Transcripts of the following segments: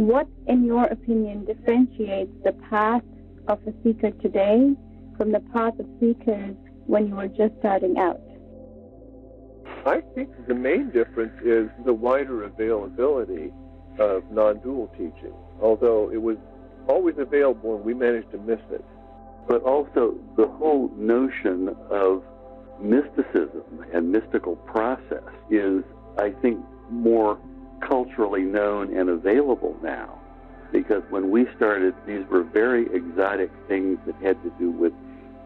What, in your opinion, differentiates the path of a seeker today from the path of seekers when you were just starting out? I think the main difference is the wider availability of non-dual teaching, although it was always available and we managed to miss it. But also the whole notion of mysticism and mystical process is, I think, more culturally known and available now. Because when we started, these were very exotic things that had to do with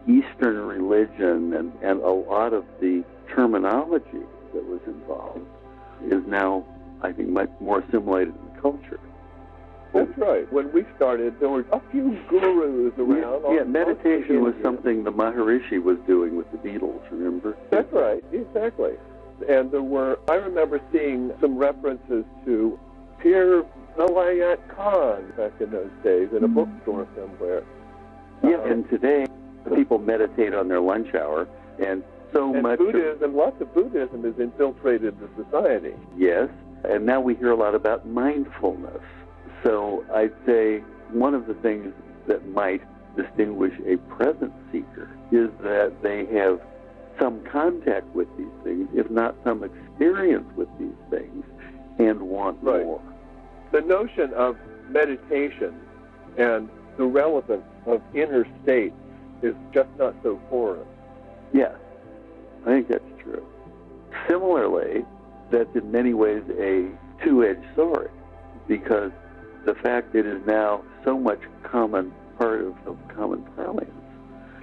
Eastern religion, and a lot of the terminology that was involved is now, I think, much more assimilated in the culture. That's right. When we started, there were a few gurus around. Yeah, meditation was something the Maharishi was doing with the Beatles, remember? That's right, exactly. And there were, I remember seeing some references to Here.Now Khan back in those days in a bookstore somewhere. Yeah, and today people meditate on their lunch hour, and much Buddhism, lots of Buddhism is infiltrated the society. Yes, and now we hear a lot about mindfulness. So I'd say one of the things that might distinguish a present seeker is that they have some contact with these things, if not some experience with these things, and want more. The notion of meditation and the relevance of inner states is just not so foreign. Yes, I think that's true. Similarly, that's in many ways a two-edged sword, because the fact it is now so much common part of common parlance,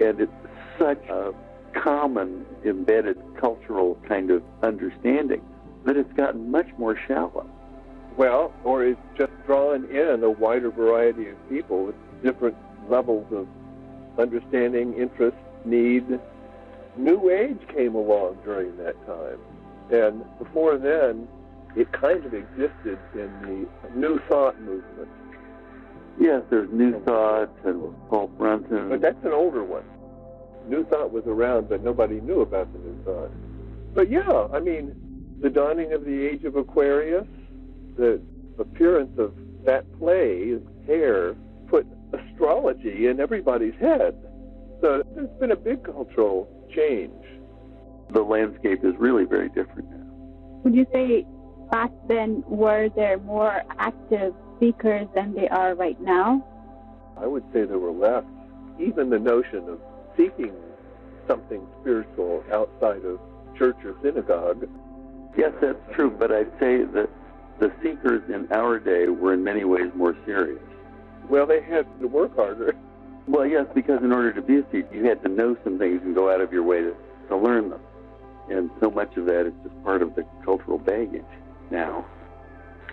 and it's such a common embedded cultural kind of understanding that it's gotten much more shallow. Well, or it's just drawn in a wider variety of people with different levels of understanding, interest, need. New Age came along during that time, and before then, it kind of existed in the New Thought movement. Yes, there's New Thought and Paul Brunson. But that's an older one. New Thought was around, but nobody knew about the New Thought. But yeah, I mean, the dawning of the age of Aquarius, the appearance of that play, Hair, put astrology in everybody's head. So there's been a big cultural change. The landscape is really very different now. Would you say back then were there more active seekers than they are right now? I would say there were less. Even the notion of seeking something spiritual outside of church or synagogue. Yes, that's true, but I'd say that the seekers in our day were in many ways more serious. Well, they had to work harder. Well, yes, because in order to be a seeker, you had to know some things and go out of your way to learn them. And so much of that is just part of the cultural baggage now.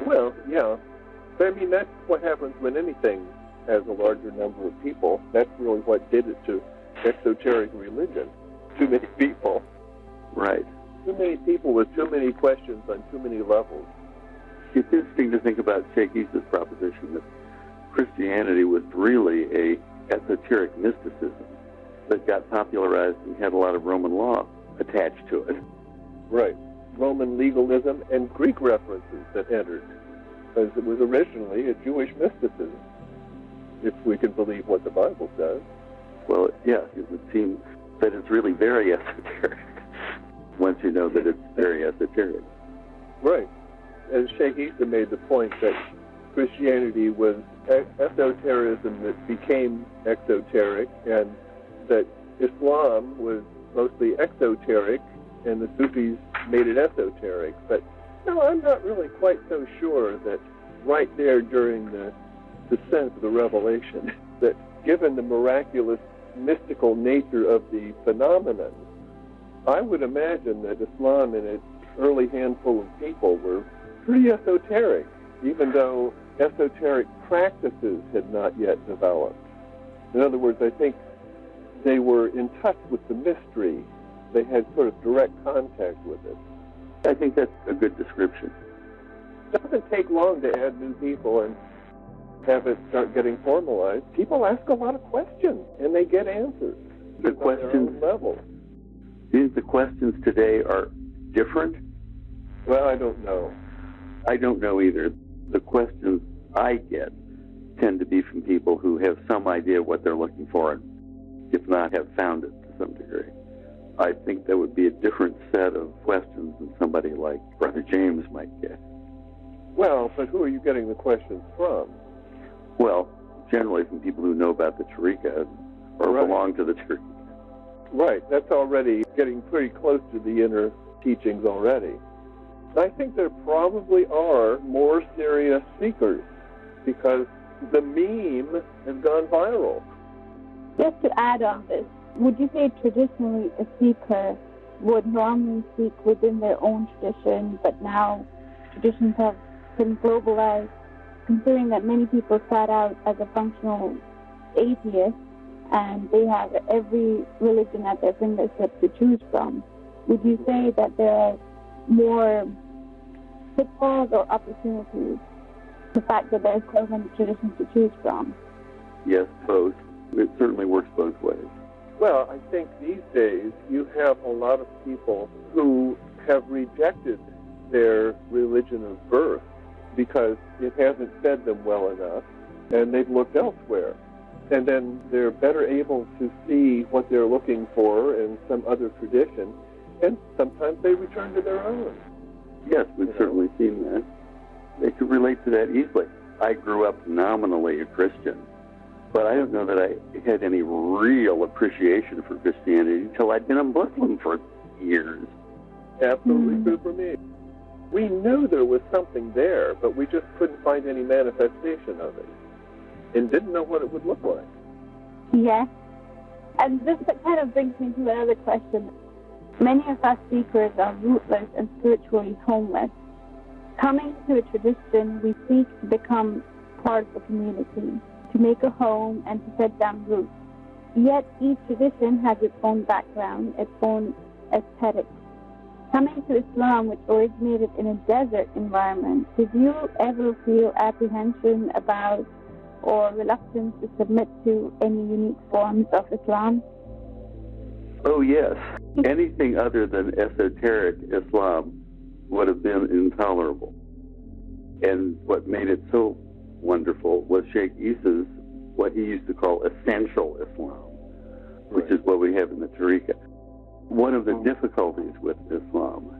Well, yeah. But I mean, that's what happens when anything has a larger number of people. That's really what did it to esoteric religion. Too many people. Right. Too many people with too many questions on too many levels. It's interesting to think about Sheikh Isa's proposition that Christianity was really a esoteric mysticism that got popularized and had a lot of Roman law attached to it. Right. Roman legalism and Greek references that entered, because it was originally a Jewish mysticism, if we can believe what the Bible says. Well, yes, it would seem that it's really very esoteric once you know that it's very esoteric. Right. And Sheikh Isa made the point that Christianity was esotericism that became exoteric, and that Islam was mostly exoteric, and the Sufis made it esoteric. But no, I'm not really quite so sure that right there during the descent of the revelation, that given the miraculous, mystical nature of the phenomenon, I would imagine that Islam and its early handful of people were pretty esoteric, even though esoteric practices had not yet developed. In other words, I think they were in touch with the mystery. They had sort of direct contact with it. I think that's a good description. It doesn't take long to add new people and have it start getting formalized. People ask a lot of questions, and they get answers. The questions, on their own level. Do you think the questions today are different? Well, I don't know. I don't know either. The questions I get tend to be from people who have some idea what they're looking for, and if not, have found it to some degree. I think that would be a different set of questions than somebody like Brother James might get. Well, but who are you getting the questions from? Well, generally from people who know about the Tariqa or belong to the Tariqa. Right, that's already getting pretty close to the inner teachings already. I think there probably are more serious seekers because the meme has gone viral. Just to add on this, would you say traditionally a seeker would normally seek within their own tradition, but now traditions have been globalized, considering that many people start out as a functional atheist and they have every religion at their fingertips to choose from? Would you say that there are more pitfalls or opportunities, the fact that there's so many traditions to choose from? Yes, both. It certainly works both ways. Well, I think these days you have a lot of people who have rejected their religion of birth because it hasn't fed them well enough, and they've looked elsewhere. And then they're better able to see what they're looking for in some other tradition, and sometimes they return to their own. Yes, we've certainly seen that. They could relate to that easily. I grew up nominally a Christian, but I don't know that I had any real appreciation for Christianity until I'd been a Muslim for years. Absolutely true for me. We knew there was something there, but we just couldn't find any manifestation of it and didn't know what it would look like. Yes. And this kind of brings me to another question. Many of us seekers are rootless and spiritually homeless. Coming to a tradition, we seek to become part of a community, to make a home and to set down roots. Yet each tradition has its own background, its own aesthetic. Coming to Islam, which originated in a desert environment, did you ever feel apprehension about or reluctance to submit to any unique forms of Islam? Oh, yes. Anything other than esoteric Islam would have been intolerable. And what made it so wonderful was Sheikh Issa's, what he used to call essential Islam, which is what we have in the Tariqa. One of the difficulties with Islam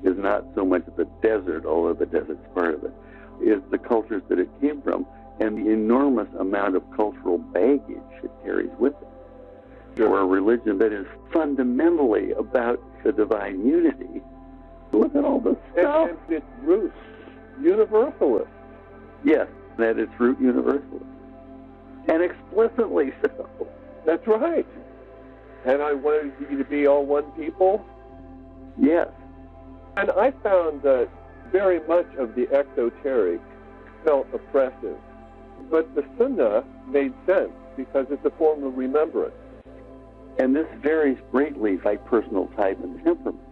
is not so much the desert, although the desert's part of it, is the cultures that it came from and the enormous amount of cultural baggage it carries with it. For a religion that is fundamentally about the divine unity, look at all this stuff. And its roots, universalist. Yes, at its root universalist. And explicitly so. That's right. And I wanted you to be all one people. Yes. And I found that very much of the exoteric felt oppressive. But the Sunnah made sense because it's a form of remembrance. And this varies greatly by personal type and temperament.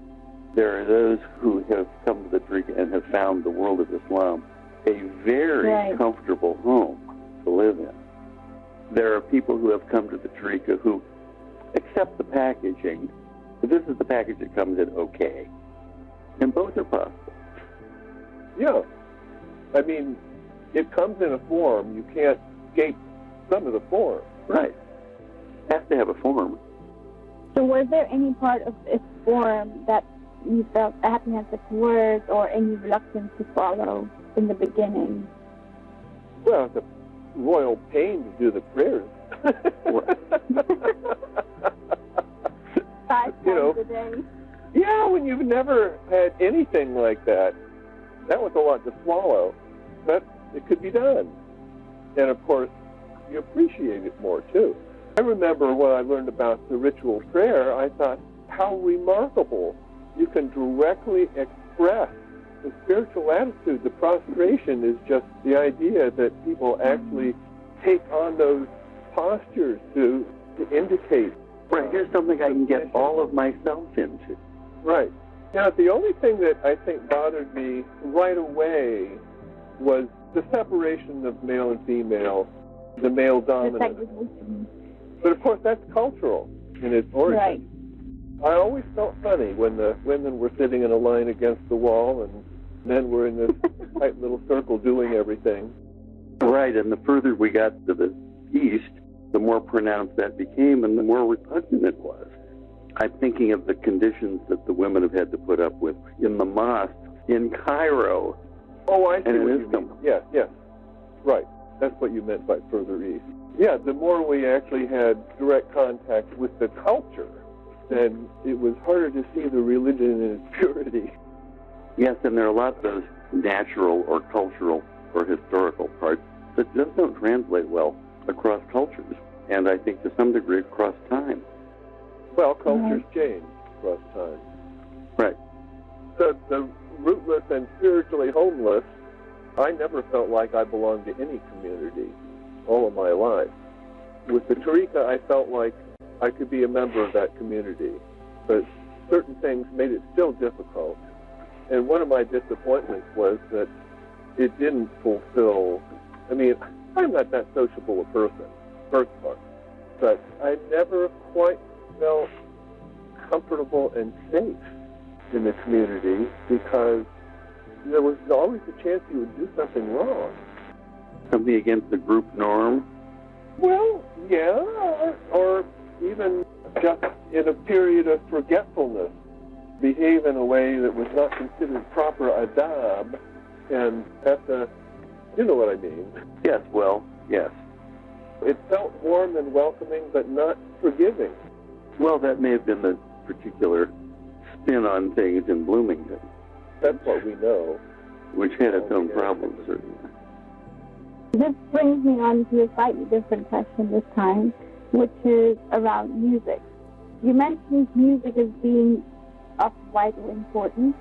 There are those who have come to the Tariqa and have found the world of Islam a very comfortable home to live in. There are people who have come to the Tariqa who accept the packaging, but this is the package that comes in okay. And both are possible. Yeah. I mean, it comes in a form. You can't escape some of the form. Right. Has to have a form. So was there any part of its form that you felt apprehensive towards or any reluctance to follow in the beginning? Well, it's a royal pain to do the prayers. 5 times a day. Yeah, when you've never had anything like that, that was a lot to swallow. But it could be done. And of course, you appreciate it more too. I remember when I learned about the ritual prayer, I thought, how remarkable. You can directly express the spiritual attitude. The prostration is just the idea that people actually take on those postures to indicate. Right, here's something I can get all of myself into. Right. Now, the only thing that I think bothered me right away was the separation of male and female, the male dominant. But of course, that's cultural in its origin. Right. I always felt funny when the women were sitting in a line against the wall and men were in this tight little circle doing everything. Right, and the further we got to the east, the more pronounced that became and the more repugnant it was. I'm thinking of the conditions that the women have had to put up with in the mosques in Cairo. Oh, I see and what in you Istanbul. mean. Yes. Right. That's what you meant by further east. Yeah, the more we actually had direct contact with the culture, then it was harder to see the religion in its purity. Yes, and there are a lot of those natural or cultural or historical parts that just don't translate well across cultures, and I think to some degree across time. Well, cultures change across time. Right. The rootless and spiritually homeless, I never felt like I belonged to any community all of my life. With the Tariqa, I felt like I could be a member of that community, but certain things made it still difficult. And one of my disappointments was that it didn't fulfill, I mean, I'm not that sociable a person, first part, but I never quite felt comfortable and safe in the community because there was always a chance you would do something wrong. Something against the group norm? Well, yeah, or even just in a period of forgetfulness, behave in a way that was not considered proper adab, and you know what I mean. Yes, well, yes. It felt warm and welcoming, but not forgiving. Well, that may have been the particular spin on things in Bloomington. That's what we know. Which had its own problems, certainly. This brings me on to a slightly different question this time, which is around music. You mentioned music as being of vital importance.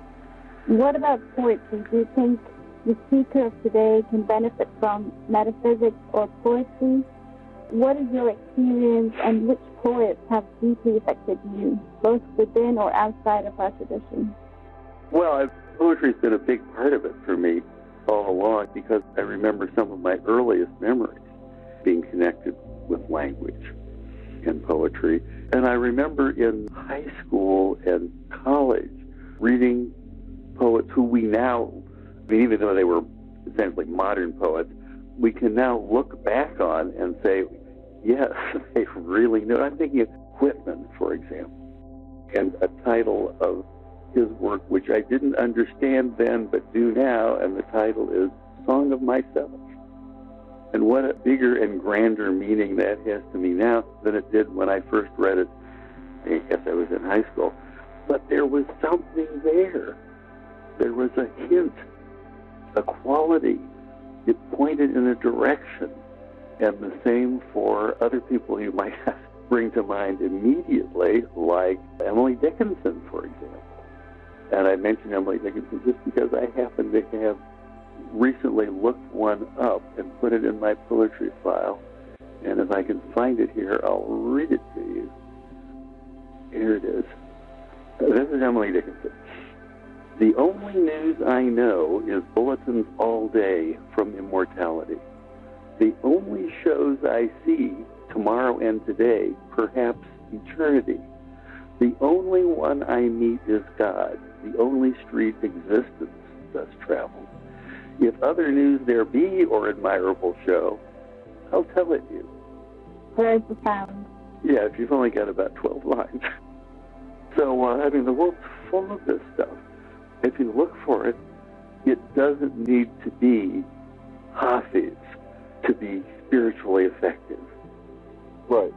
What about poetry? Do you think the speaker of today can benefit from metaphysics or poetry? What is your experience, and which poets have deeply affected you, both within or outside of our tradition? Well, poetry's been a big part of it for me all along, because I remember some of my earliest memories being connected with language and poetry. And I remember in high school and college reading poets who we now, I mean, even though they were essentially modern poets, we can now look back on and say, yes, they really knew. I'm thinking of Whitman, for example, and a title of his work, which I didn't understand then but do now, and the title is Song of Myself. And what a bigger and grander meaning that has to me now than it did when I first read it. I guess I was in high school. But there was something there. There was a hint, a quality. It pointed in a direction. And the same for other people you might bring to mind immediately, like Emily Dickinson, for example. And I mention Emily Dickinson just because I happen to have recently looked one up and put it in my poetry file. And if I can find it here, I'll read it to you. Here it is. This is Emily Dickinson. The only news I know is bulletins all day from immortality. The only shows I see, tomorrow and today, perhaps eternity. The only one I meet is God. The only street existence thus travels. If other news there be or admirable show, I'll tell it you. Very profound. Yeah, if you've only got about 12 lines. So, I mean, the world's full of this stuff. If you look for it, it doesn't need to be Hafiz to be spiritually effective. Right.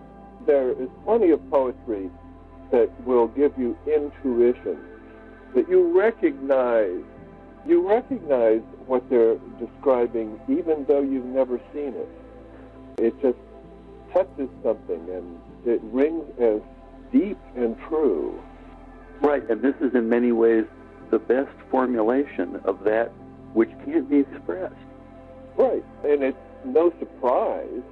There is plenty of poetry that will give you intuition, that you recognize what they're describing even though you've never seen it. It just touches something and it rings as deep and true. Right, and this is in many ways the best formulation of that which can't be expressed. Right, and it's no surprise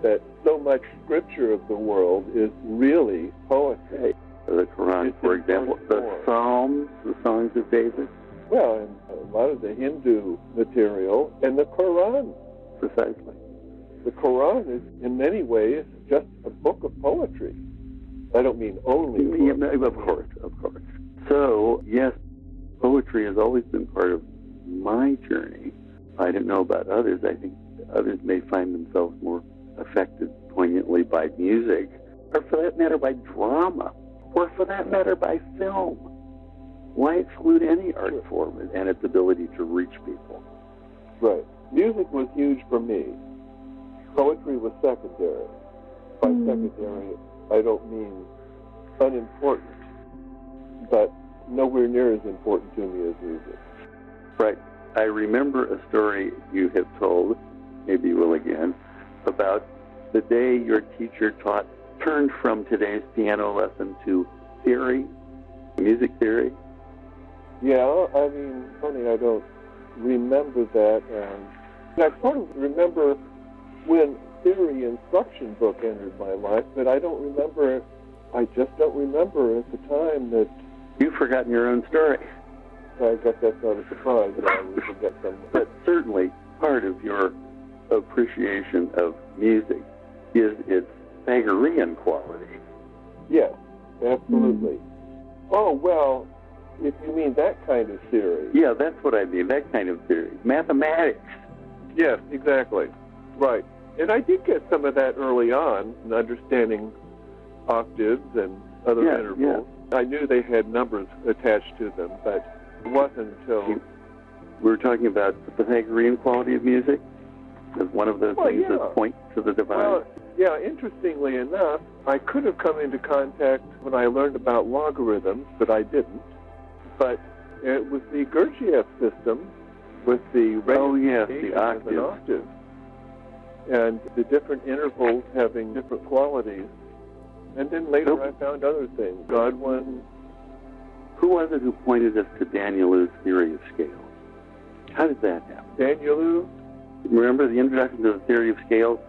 that so much scripture of the world is really poetry. The Quran, for example, the Psalms, the songs of David. Well, and a lot of the Hindu material, and the Quran. Precisely. The Quran is, in many ways, just a book of poetry. I don't mean only poetry. Yeah, of course. So, yes, poetry has always been part of my journey. I don't know about others. I think Others may find themselves more affected poignantly by music, or for that matter by drama, or for that matter by film. Why exclude any art form and its ability to reach people? Right. Music was huge for me. Poetry was secondary. By secondary, I don't mean unimportant, but nowhere near as important to me as music. Right. I remember a story you have told, maybe you will again, about the day your teacher turned from today's piano lesson to theory, music theory. Yeah, I mean, funny, I don't remember that, and I sort of remember when theory instruction book entered my life, but I just don't remember at the time that... You've forgotten your own story. I guess that's not a surprise that I would forget some. But certainly part of your appreciation of music is its Pythagorean quality. Yes, absolutely. Oh, well, if you mean that kind of theory. Yeah, that's what I mean, that kind of theory. Mathematics. Yes, exactly. Right. And I did get some of that early on, in understanding octaves and other intervals. Yeah. I knew they had numbers attached to them, but it wasn't until... We were talking about the Pythagorean quality of music as one of those things that point to the divine. Well, yeah, interestingly enough, I could have come into contact when I learned about logarithms, but I didn't. But it was the Gurdjieff system with the the octave. An octave. And the different intervals having different qualities. And then later I found other things. Godwin. Who was it who pointed us to Daniel's theory of scales? How did that happen? Danielou? Remember the introduction to the theory of scales,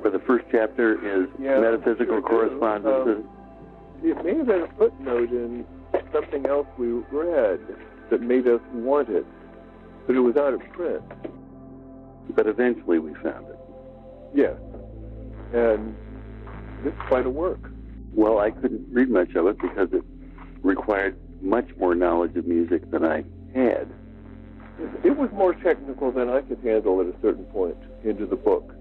where the first chapter is metaphysical correspondences? It may have been a footnote in something else we read that made us want it, but it was out of print. But eventually we found it. Yes. And it's quite a work. Well, I couldn't read much of it because it required much more knowledge of music than I had. It was more technical than I could handle at a certain point into the book.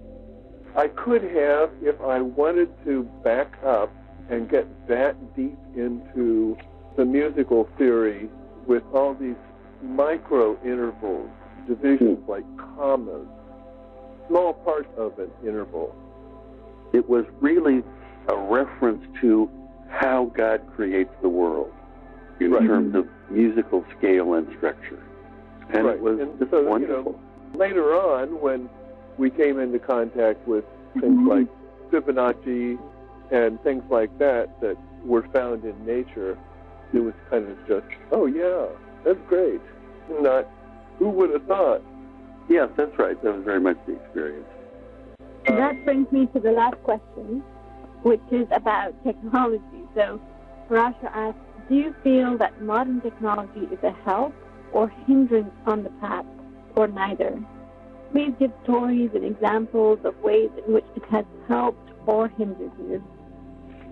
I could have, if I wanted to back up and get that deep into the musical theory with all these micro intervals, divisions like commas, small parts of an interval. It was really a reference to how God creates the world in terms of musical scale and structure. And it was just wonderful. Later on, when we came into contact with things like Fibonacci and things like that were found in nature, it was kind of just, oh yeah, that's great. Not, who would have thought? Yes, that's right. That was very much the experience. That brings me to the last question, which is about technology. So, Parasha asks, do you feel that modern technology is a help or hindrance on the path, or neither? Please give stories and examples of ways in which it has helped or hindered you.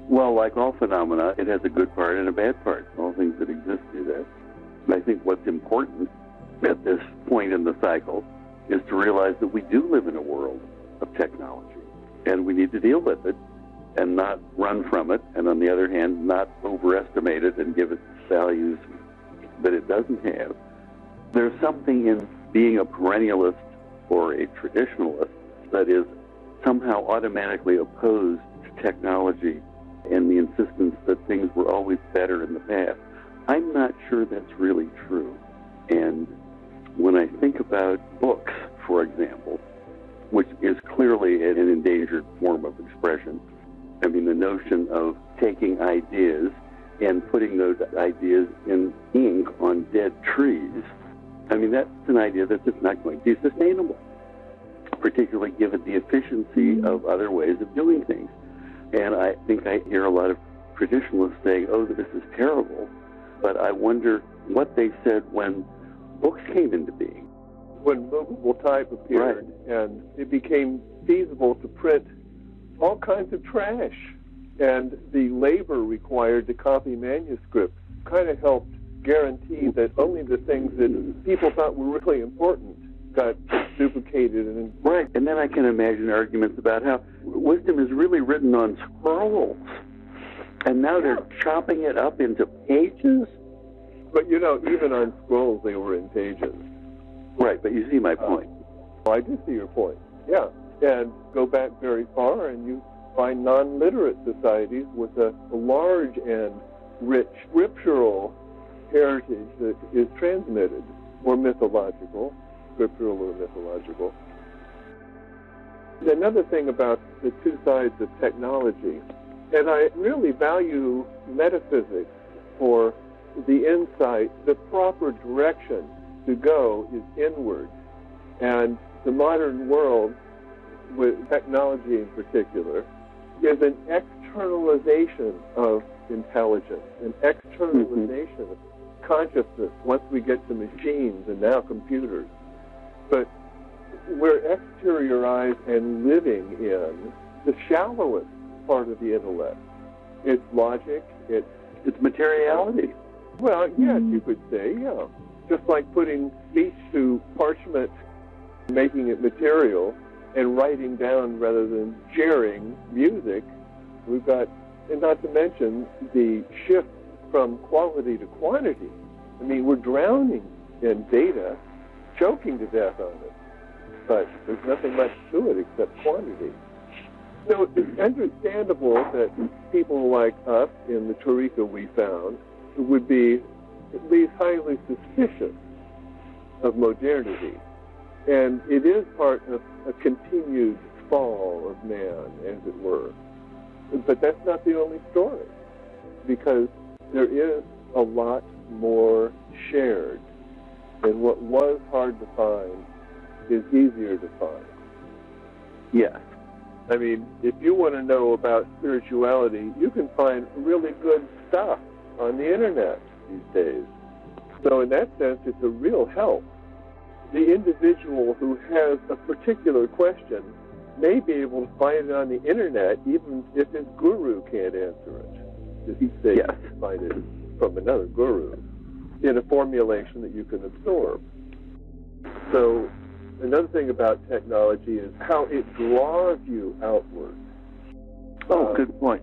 Well, like all phenomena, it has a good part and a bad part. All things that exist do that. And I think what's important at this point in the cycle is to realize that we do live in a world of technology, and we need to deal with it and not run from it, and on the other hand, not overestimate it and give it values that it doesn't have. There's something in being a perennialist or a traditionalist that is somehow automatically opposed to technology and the insistence that things were always better in the past. I'm not sure that's really true. And when I think about books, for example, which is clearly an endangered form of expression, I mean, the notion of taking ideas and putting those ideas in ink on dead trees, I mean, that's an idea that's just not going to be sustainable, particularly given the efficiency of other ways of doing things. And I think I hear a lot of traditionalists saying, oh, this is terrible, but I wonder what they said when books came into being. When movable type appeared, and it became feasible to print all kinds of trash, and the labor required to copy manuscripts kind of helped guarantee that only the things that people thought were really important got duplicated. And right, and then I can imagine arguments about how wisdom is really written on scrolls, and now they're chopping it up into pages. But even on scrolls, they were in pages. Right, but you see my point. I do see your point, yeah. And go back very far, and you find non-literate societies with a large and rich scriptural heritage that is transmitted, or mythological, scriptural or mythological. Another thing about the two sides of technology, and I really value metaphysics for the insight, the proper direction to go is inward. And the modern world, with technology in particular, is an externalization of intelligence, an externalization of consciousness once we get to machines and now computers. But we're exteriorized and living in the shallowest part of the intellect. It's logic, it's materiality. Well, yes, you could say, yeah. Just like putting speech to parchment, making it material, and writing down rather than sharing music, we've got, and not to mention the shift from quality to quantity. I mean, we're drowning in data, choking to death on it, but there's nothing much to it except quantity. So it's understandable that people like us in the Tariqa we found would be at least highly suspicious of modernity. And it is part of a continued fall of man, as it were. But that's not the only story, because there is a lot more shared. And what was hard to find is easier to find. Yes. I mean, if you want to know about spirituality, you can find really good stuff on the internet these days. So in that sense, it's a real help. The individual who has a particular question may be able to find it on the internet, even if his guru can't answer it. Because he'd say you can find it from another guru in a formulation that you can absorb. So another thing about technology is how it draws you outward. Oh, good point.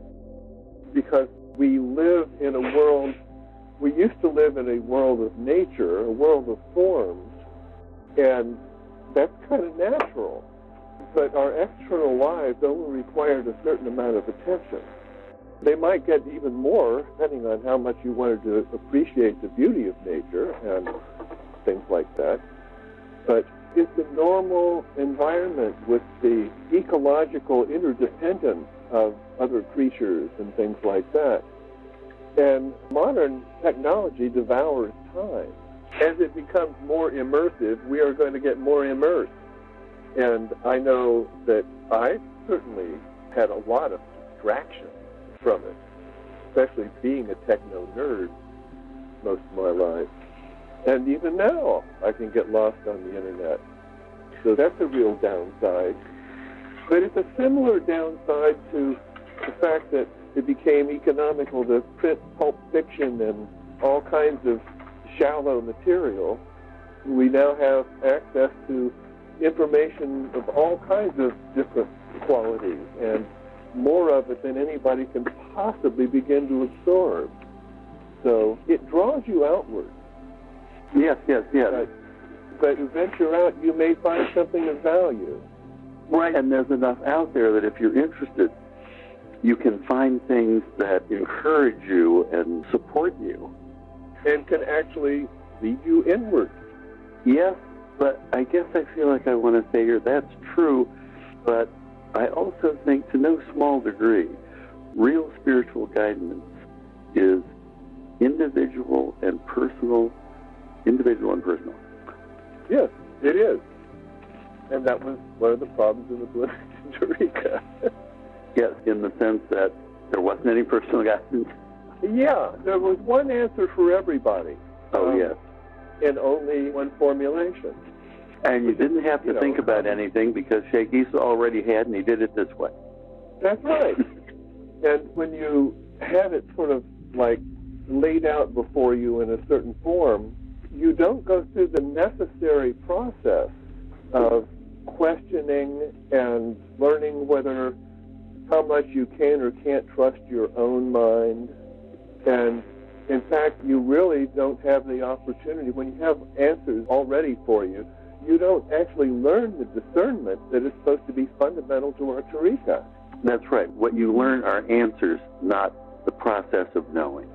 Because we live in a world, we used to live in a world of nature, a world of forms, and that's kind of natural. But our external lives only required a certain amount of attention. They might get even more, depending on how much you wanted to appreciate the beauty of nature and things like that. But it's a normal environment with the ecological interdependence of other creatures and things like that. And modern technology devours time. As it becomes more immersive, we are going to get more immersed. And I know that I certainly had a lot of distraction from it, especially being a techno nerd most of my life. And even now, I can get lost on the internet. So that's a real downside. But it's a similar downside to the fact that it became economical to print pulp fiction and all kinds of shallow material. We now have access to information of all kinds of different qualities and more of it than anybody can possibly begin to absorb. So it draws you outward. Yes. But to venture out, you may find something of value. Right, and there's enough out there that if you're interested, you can find things that encourage you and support you. And can actually lead you inward. Yes, but I guess I feel like I want to say here that's true, but I also think to no small degree, real spiritual guidance is individual and personal. Yes, it is. And that was one of the problems in the Buddhist Tariqa. Yes, in the sense that there wasn't any personal guidance. Yeah, there was one answer for everybody. Oh, yes. And only one formulation. And you didn't have to think about anything because Sheikh Isa already had, and he did it this way. That's right. And when you have it sort of like laid out before you in a certain form, you don't go through the necessary process of questioning and learning how much you can or can't trust your own mind. And in fact, you really don't have the opportunity. When you have answers already for you, you don't actually learn the discernment that is supposed to be fundamental to our tarika. That's right. What you learn are answers, not the process of knowing.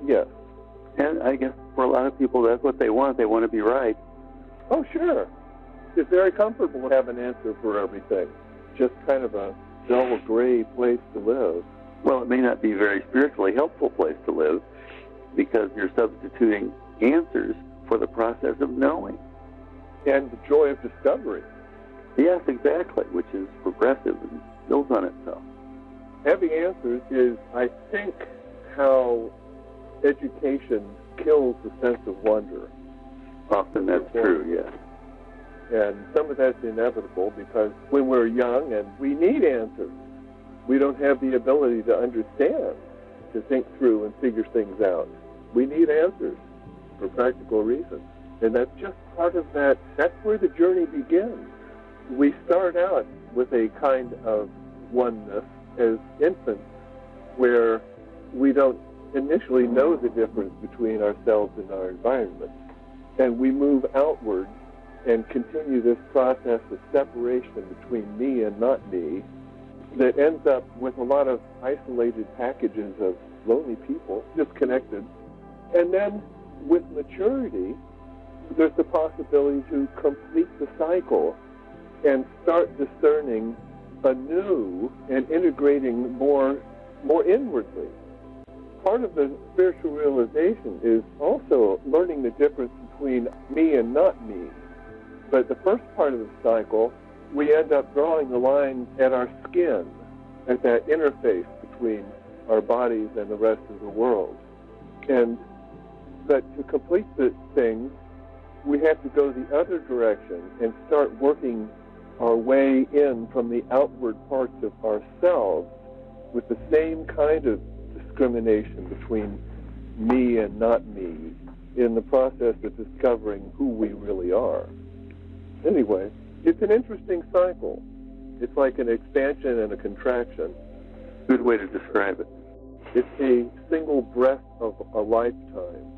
Yes. And I guess for a lot of people, that's what they want. They want to be right. Oh, sure. It's very comfortable to have an answer for everything. Just kind of a dull, gray place to live. Well, it may not be a very spiritually helpful place to live because you're substituting answers for the process of knowing. And the joy of discovery. Yes, exactly, which is progressive and builds on itself. Having answers is, I think, how education kills the sense of wonder. Often that's true, yes. And some of that's inevitable because when we're young and we need answers, we don't have the ability to understand, to think through and figure things out. We need answers for practical reasons. And that's just part of that. That's where the journey begins. We start out with a kind of oneness as infants where we don't initially know the difference between ourselves and our environment. And we move outward and continue this process of separation between me and not me that ends up with a lot of isolated packages of lonely people, disconnected. And then with maturity, there's the possibility to complete the cycle and start discerning anew and integrating more inwardly. Part of the spiritual realization is also learning the difference between me and not me. But the first part of the cycle, we end up drawing the line at our skin, at that interface between our bodies and the rest of the world. But to complete the thing, we have to go the other direction and start working our way in from the outward parts of ourselves with the same kind of discrimination between me and not me in the process of discovering who we really are. Anyway, it's an interesting cycle. It's like an expansion and a contraction. Good way to describe it. It's a single breath of a lifetime.